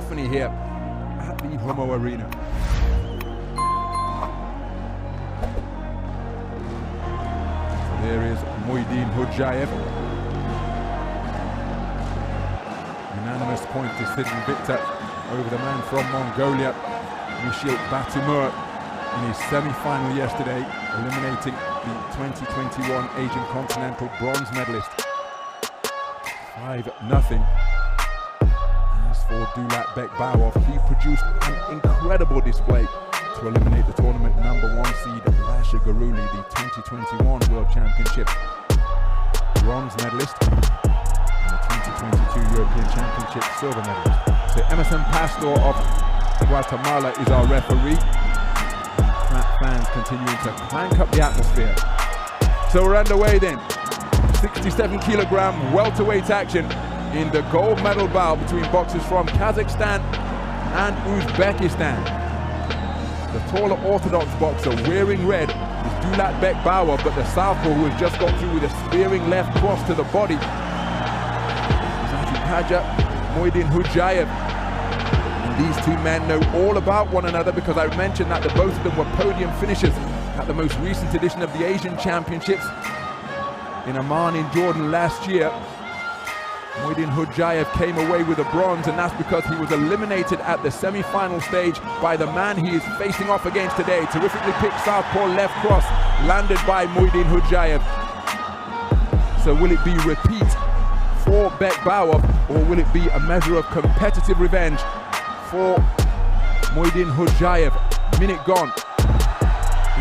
cacophony here at the Homo Arena. So there is Mўйдинхўжаев. Unanimous point decision victor over the man from Mongolia, Michel Batumur, in his semi-final yesterday, eliminating the 2021 Asian Continental bronze medalist. 5-0. As for Dulat Bekbawov, he produced an incredible display to eliminate the tournament #1 seed Lasha Guruli, the 2021 World Championship bronze medalist and the 2022 European Championship silver medalist. So Emerson Pastor of Guatemala is our referee. Fans continuing to crank up the atmosphere. So we're underway then. 67 kilogram welterweight action in the gold medal bout between boxers from Kazakhstan and Uzbekistan. The taller orthodox boxer wearing red is Dulat Bekbawov, but the southpaw who has just got through with a spearing left cross to the body, Asadhўža Mўйдинхўжаев. These two men know all about one another because I mentioned that both of them were podium finishers at the most recent edition of the Asian Championships in Amman in Jordan last year. Mўйдинхўжаев came away with a bronze, and that's because he was eliminated at the semi-final stage by the man he is facing off against today. Terrifically picked southpaw left cross landed by Mўйдинхўжаев. So will it be repeat for Bekbawov, or will it be a measure of competitive revenge for Mўйдинхўжаев? Minute gone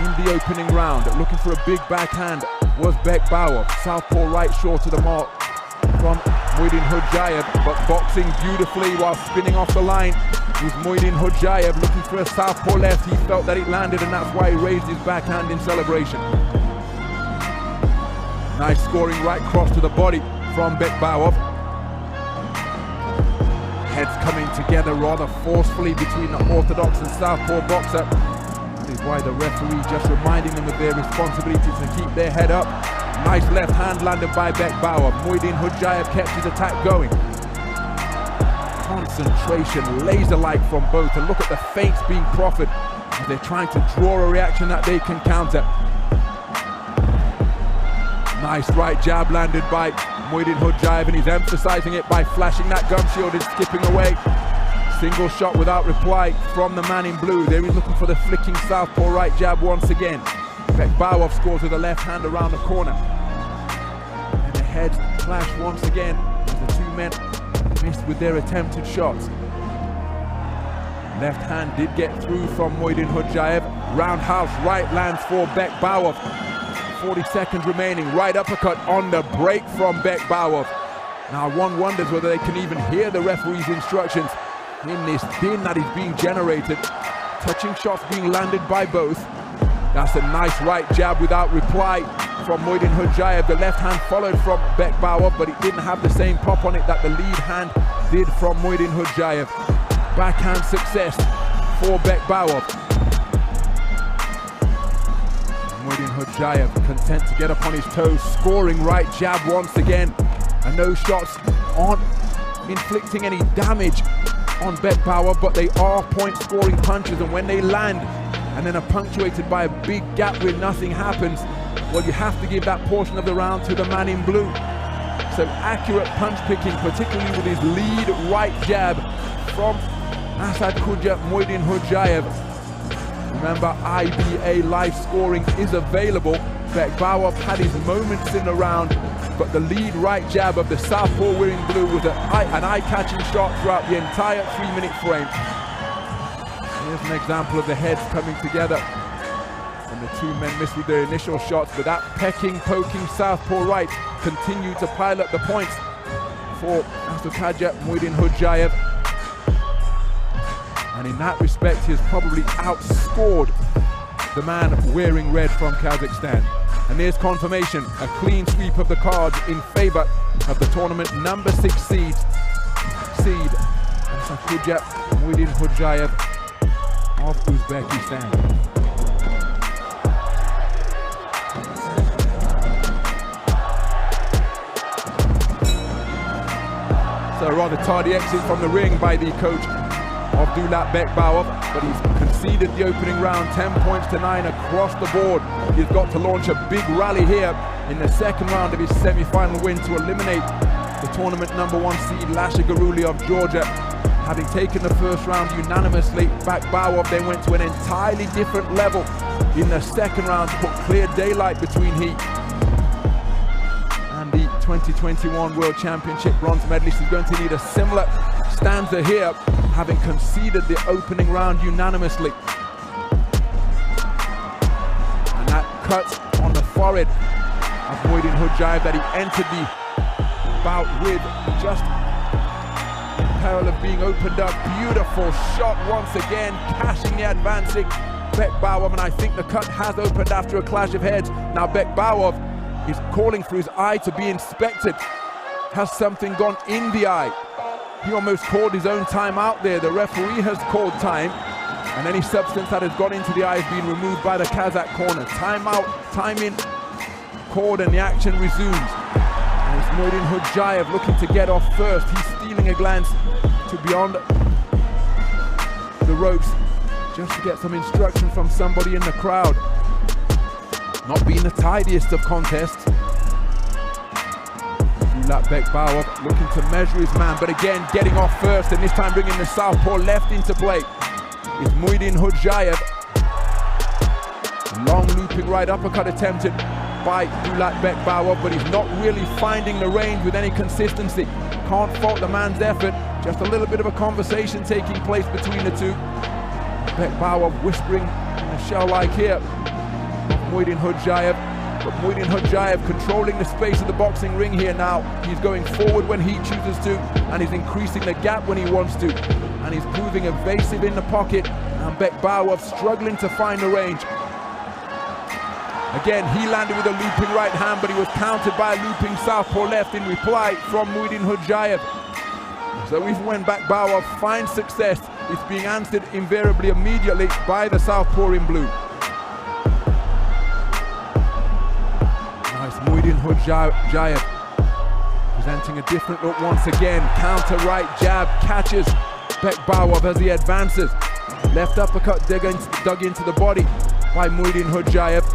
in the opening round. Looking for a big backhand was Bekbawov. Southpaw right short of the mark from Mўйдинхўжаев, but boxing beautifully while spinning off the line was Mўйдинхўжаев. Looking for a southpaw left. He felt that it landed, and that's why he raised his backhand in celebration. Nice scoring right cross to the body from Bekbawov. Heads coming together rather forcefully between the orthodox and southpaw boxer. That is why the referee just reminding them of their responsibility to keep their head up. Nice left hand landed by Bekbawov. Mўйдинхўжаев kept his attack going. Concentration, laser-like from both, and look at the feints being proffered as they're trying to draw a reaction that they can counter. Nice right jab landed by Mўйдинхўжаев, and he's emphasizing it by flashing that gum shield and skipping away. Single shot without reply from the man in blue. There he's looking for the flicking southpaw right jab once again. Bekbawov scores with a left hand around the corner. And the heads clash once again as the two men missed with their attempted shots. Left hand did get through from Mўйдинхўжаев. Roundhouse right lands for Bekbawov. 40 seconds remaining. Right uppercut on the break from Bekbawov. Now one wonders whether they can even hear the referee's instructions in this din that is being generated. Touching shots being landed by both. That's a nice right jab without reply from Mўйдинхўжаев. The left hand followed from Bekbawov, but it didn't have the same pop on it that the lead hand did from Mўйдинхўжаев. Backhand success for Bekbawov. Mўйдинхўжаев content to get up on his toes, scoring right jab once again. And those shots aren't inflicting any damage on Bekbawov, but they are point scoring punches, and when they land and then are punctuated by a big gap where nothing happens, well, you have to give that portion of the round to the man in blue. So accurate punch picking, particularly with his lead right jab from Assadhўža Mўйdinhўжayev. Remember, IBA live scoring is available. Bekbawov had his moments in the round, but the lead right jab of the southpaw wearing blue was an eye-catching shot throughout the entire 3-minute frame. Here's an example of the heads coming together, and the two men missed with their initial shots, but that pecking, poking southpaw right continued to pile up the points for Asadhўža Mўйdinhўжayev. And in that respect, he has probably outscored the man wearing red from Kazakhstan. And there's confirmation, a clean sweep of the cards in favor of the tournament number 6 seed Asadhўža Mўйdinhўжayev of Uzbekistan. So a rather tardy exit from the ring by the coach of Dulat Bekbauov, but he's conceded the opening round, 10 points to 9 across the board. He's got to launch a big rally here in the second round of his semi-final win to eliminate the tournament #1 seed Lasha Guruli of Georgia. Having taken the first round unanimously, Bekbauov then went to an entirely different level in the second round to put clear daylight between he and the 2021 World Championship bronze medalist. He's going to need a similar stanza here, having conceded the opening round unanimously. And that cut on the forehead of Mўйдинхўжаев that he entered the bout with, just in peril of being opened up. Beautiful shot once again, cashing the advancing Bekbauov, and I think the cut has opened after a clash of heads. Now Bekbauov is calling for his eye to be inspected. Has something gone in the eye? He almost called his own time out there. The referee has called time, and any substance that has gone into the eye has been removed by the Kazakh corner. Time out, time in, called, and the action resumes. And it's Mўйдинхўжаев looking to get off first. He's stealing a glance to beyond the ropes just to get some instruction from somebody in the crowd. Not being the tidiest of contests. Dulat Bekbauov looking to measure his man, but again getting off first, and this time bringing the southpaw left into play is Mўйдинхўжаев. Long looping right uppercut attempted by Dulat Bekbauov, but he's not really finding the range with any consistency. Can't fault the man's effort, just a little bit of a conversation taking place between the two. Bekbauov whispering in a shell-like here of Mўйdinхўжaев, but Mўйdinхўжaев controlling the space of the boxing ring here now. He's going forward when he chooses to, and he's increasing the gap when he wants to, and he's proving evasive in the pocket, and Bekbauov struggling to find the range. Again, he landed with a looping right hand, but he was countered by a looping southpaw left in reply from Mўйdinхўжaев. So even when Bekbauov finds success, it's being answered invariably immediately by the southpaw in blue. Nice Mўйdinхўжaев presenting a different look once again. Counter right jab catches Bekbauov as he advances. Left uppercut dug into the body by Mўйdinхўжaев.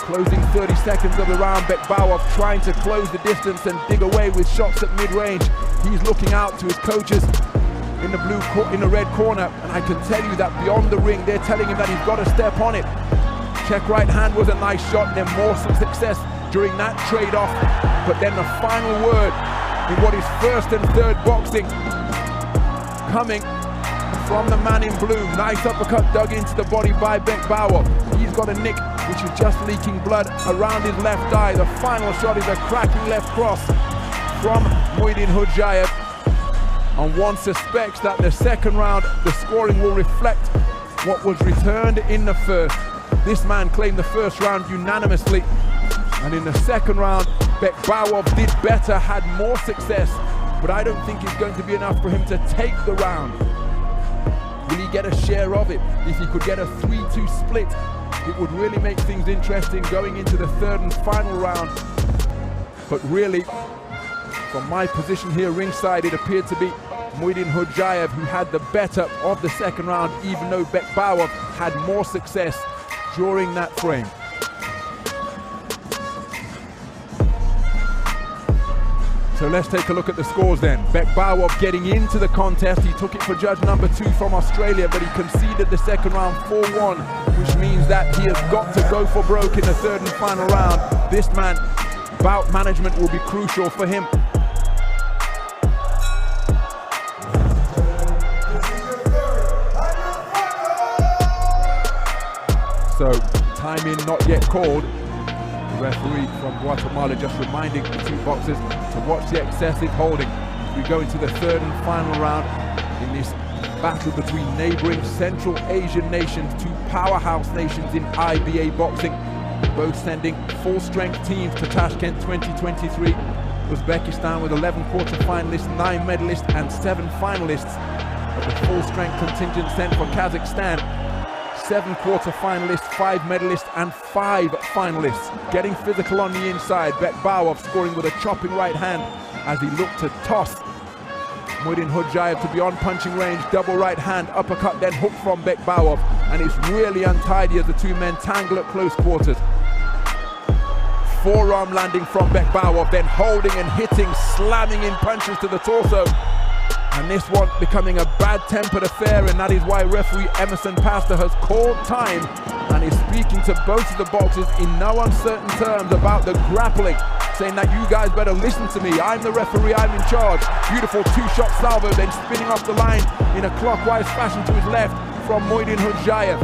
Closing 30 seconds of the round, Bekbauov trying to close the distance and dig away with shots at mid-range. He's looking out to his coaches in the red corner, and I can tell you that beyond the ring, they're telling him that he's got to step on it. Check right hand was a nice shot, and then more success during that trade-off. But then the final word in what is first and third boxing coming from the man in blue. Nice uppercut dug into the body by Bekbauov. He's got a nick which is just leaking blood around his left eye. The final shot is a cracking left cross from Mўйdinхўжaев. And one suspects that the second round, the scoring will reflect what was returned in the first. This man claimed the first round unanimously, and in the second round, Bekbauov did better, had more success, but I don't think it's going to be enough for him to take the round. Will he get a share of it? If he could get a 3-2 split, it would really make things interesting going into the third and final round. But really, from my position here ringside, it appeared to be Mўйdinхўжaев who had the better of the second round, even though Bekbauov had more success during that frame. So let's take a look at the scores then. Bekbauov getting into the contest. He took it for judge number 2 from Australia, but he conceded the second round 4-1, which means that he has got to go for broke in the third and final round. This man, bout management will be crucial for him. So, time in not yet called. The referee from Guatemala just reminding the two boxers to watch the excessive holding as we go into the third and final round in this battle between neighboring Central Asian nations, two powerhouse nations in IBA boxing, both sending full-strength teams to Tashkent 2023. Uzbekistan with 11 quarter-finalists, 9 medalists and 7 finalists of the full-strength contingent sent for Kazakhstan. 7 quarter-finalists, 5 medalists and 5 finalists. Getting physical on the inside, Bekbauov scoring with a chopping right hand as he looked to toss Mўйdinhўжаев to beyond punching range, double right hand, uppercut, then hook from Bekbauov, and it's really untidy as the two men tangle at close quarters. Forearm landing from Bekbauov, then holding and hitting, slamming in punches to the torso. And this one becoming a bad-tempered affair, and that is why referee Emerson Pastor has called time and is speaking to both of the boxers in no uncertain terms about the grappling, saying that you guys better listen to me. I'm the referee, I'm in charge. Beautiful two-shot salvo, then spinning off the line in a clockwise fashion to his left from Mўйdinhўжаев.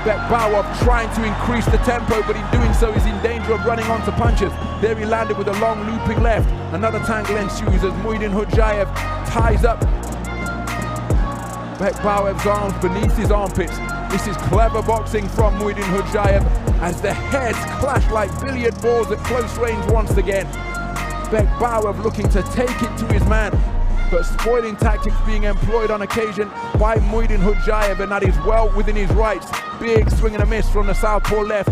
Bekbauov trying to increase the tempo, but in doing so is in danger of running onto punches. There he landed with a long looping left. Another tangle ensues as Mўйdinhўжаев ties up Bekbauov's arms beneath his armpits. This is clever boxing from Mўйdinhўжаев as the heads clash like billiard balls at close range once again. Bekbauov looking to take it to his man, but spoiling tactics being employed on occasion by Mўйdinhўжаев, and that is well within his rights. Big swing and a miss from the southpaw left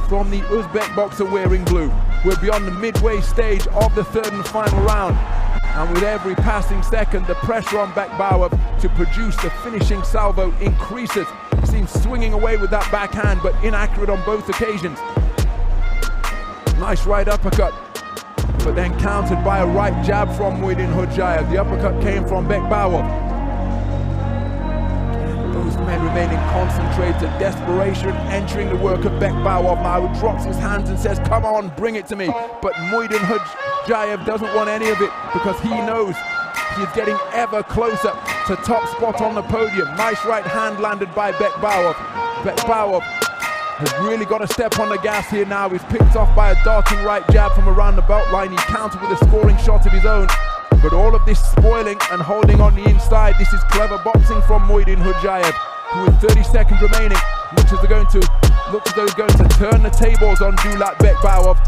from the Uzbek boxer wearing blue. We're beyond the midway stage of the third and final round, and with every passing second the pressure on Bekbauov to produce the finishing salvo increases. He seems swinging away with that backhand, but inaccurate on both occasions. Nice right uppercut, but then countered by a right jab from Mўйdinhўжaев. The uppercut came from Bekbauov. Both men remaining concentrated, desperation entering the work of Bekbauov now, who drops his hands and says, come on, bring it to me. But Mўйdinhўжaев doesn't want any of it, because he knows he's getting ever closer to top spot on the podium. Nice right hand landed by Bekbauov. Bekbauov has really got to step on the gas here now. He's picked off by a darting right jab from around the belt line. He countered with a scoring shot of his own. But all of this spoiling and holding on the inside, this is clever boxing from Mўйdinhўжaев, who with 30 seconds remaining looks as though he's going to turn the tables on Dulat Bekbauov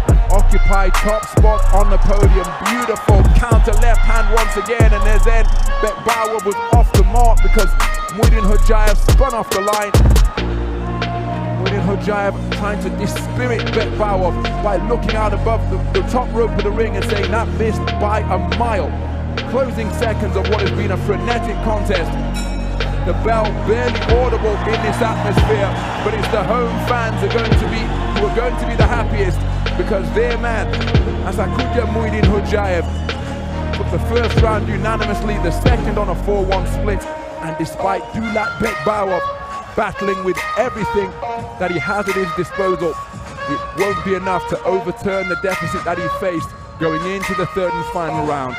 and occupy top spot on the podium. Beautiful counter left hand once again, and there's then Bekbauov was off the mark because Mўйdinhўжaев spun off the line. Mўйdinhўжaev trying to dispirit Bekbauov by looking out above the top rope of the ring and saying that missed by a mile. Closing seconds of what has been a frenetic contest. The bell barely audible in this atmosphere, but it's the home fans who are going to be the happiest, because their man, Asadhўža Mўйdinhўжaev, took the first round unanimously, the second on a 4-1 split, and despite Dulat Bekbauov battling with everything that he has at his disposal, it won't be enough to overturn the deficit that he faced going into the third and final round.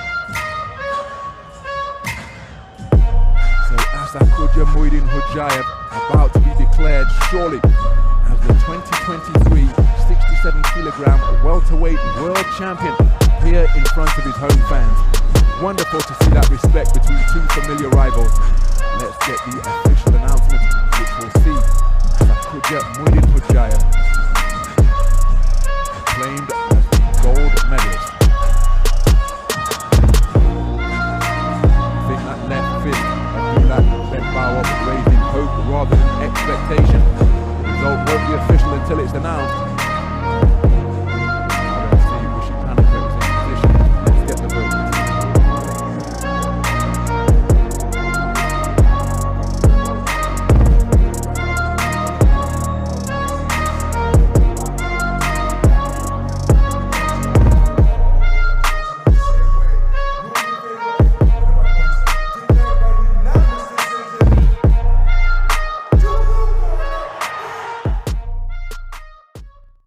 So Asadhўža Mўйdinhўжaev about to be declared surely as the 2023 67 kilogram welterweight world champion here in front of his home fans. Wonderful to see that respect between two familiar rivals. Let's get the official announcement, which we'll see Asadhўža Mўйdinhўжaev claimed as the gold medalist. I think that left fist of Dulat Bekbauov raised in hope rather than expectation. The result won't be official until it's announced.